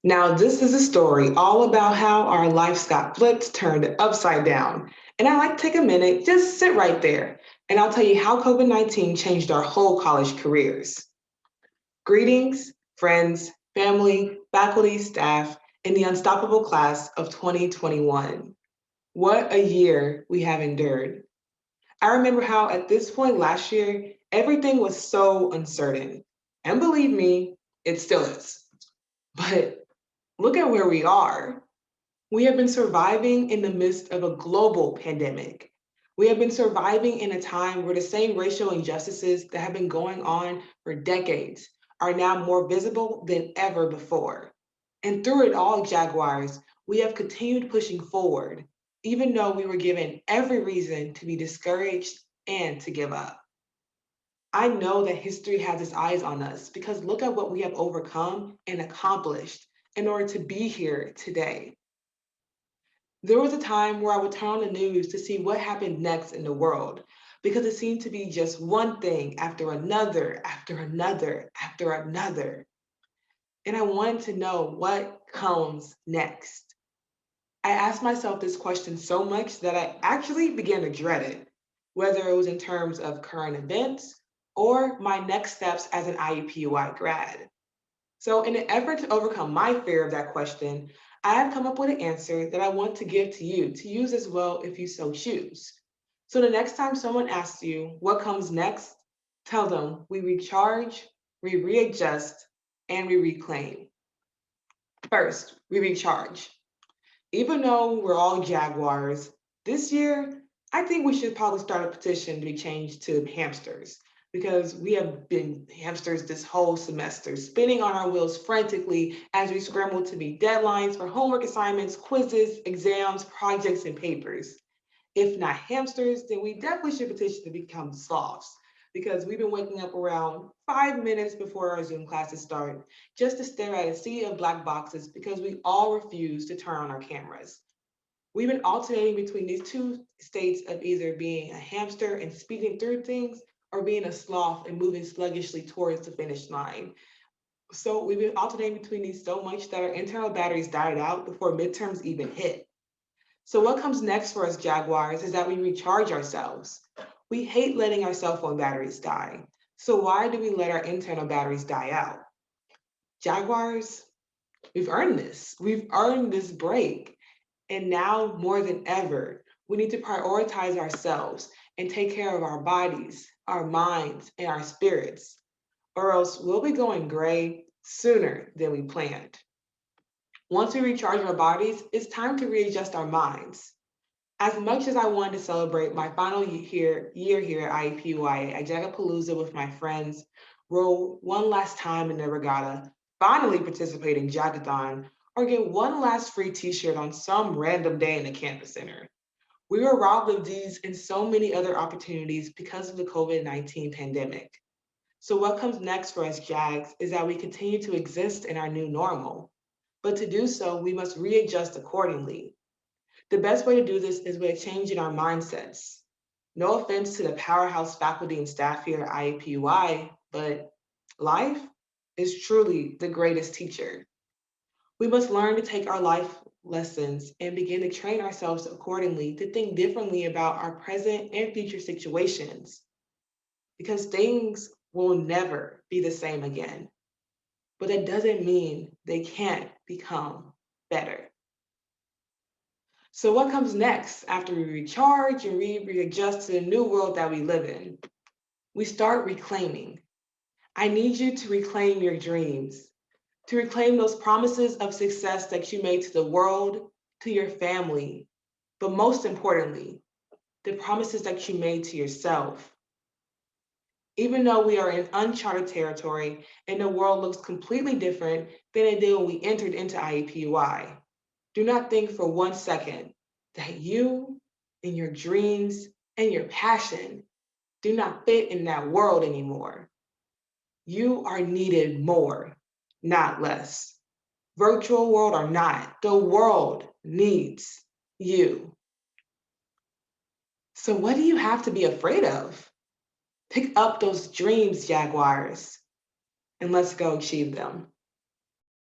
Now, this is a story all about how our lives got flipped, turned upside down. And I'd like to take a minute, just sit right there, and I'll tell you how COVID-19 changed our whole college careers. Greetings, friends, family, faculty, staff, and the unstoppable class of 2021. What a year we have endured. I remember how at this point last year, everything was so uncertain. And believe me, it still is. But look at where we are. We have been surviving in the midst of a global pandemic. We have been surviving in a time where the same racial injustices that have been going on for decades are now more visible than ever before. And through it all, Jaguars, we have continued pushing forward, even though we were given every reason to be discouraged and to give up. I know that history has its eyes on us because look at what we have overcome and accomplished in order to be here today. There was a time where I would turn on the news to see what happened next in the world because it seemed to be just one thing after another, after another, after another. And I wanted to know what comes next. I asked myself this question so much that I actually began to dread it, whether it was in terms of current events or my next steps as an IUPUI grad. So, in an effort to overcome my fear of that question, I have come up with an answer that I want to give to you to use as well if you so choose. So, the next time someone asks you what comes next, tell them we recharge, we readjust, and we reclaim. First, we recharge. Even though we're all Jaguars, this year, I think we should probably start a petition to be changed to hamsters because we have been hamsters this whole semester, spinning on our wheels frantically as we scramble to meet deadlines for homework assignments, quizzes, exams, projects, and papers. If not hamsters, then we definitely should petition to become sloths because we've been waking up around 5 minutes before our Zoom classes start just to stare at a sea of black boxes because we all refuse to turn on our cameras. We've been alternating between these two states of either being a hamster and speeding through things or being a sloth and moving sluggishly towards the finish line. So we've been alternating between these so much that our internal batteries died out before midterms even hit. So what comes next for us Jaguars is that we recharge ourselves. We hate letting our cell phone batteries die. So why do we let our internal batteries die out? Jaguars, we've earned this. We've earned this break. And now more than ever, we need to prioritize ourselves and take care of our bodies, our minds, and our spirits, or else we'll be going gray sooner than we planned. Once we recharge our bodies, it's time to readjust our minds. As much as I wanted to celebrate my final year here at IUPUI at Jagapalooza with my friends, roll one last time in the regatta, finally participate in Jagathon, or get one last free t-shirt on some random day in the campus center. We were robbed of these and so many other opportunities because of the COVID-19 pandemic. So what comes next for us Jags is that we continue to exist in our new normal. But to do so, we must readjust accordingly. The best way to do this is by changing our mindsets. No offense to the powerhouse faculty and staff here at IUPUI, but life is truly the greatest teacher. We must learn to take our life lessons and begin to train ourselves accordingly to think differently about our present and future situations because things will never be the same again. But that doesn't mean they can't become better. So what comes next after we recharge and readjust to the new world that we live in? We start reclaiming. I need you to reclaim your dreams, to reclaim those promises of success that you made to the world, to your family, but most importantly, the promises that you made to yourself. Even though we are in uncharted territory and the world looks completely different than it did when we entered into IUPUI, do not think for 1 second that you and your dreams and your passion do not fit in that world anymore. You are needed more, not less. Virtual world or not, the world needs you. So what do you have to be afraid of? Pick up those dreams, Jaguars, and let's go achieve them.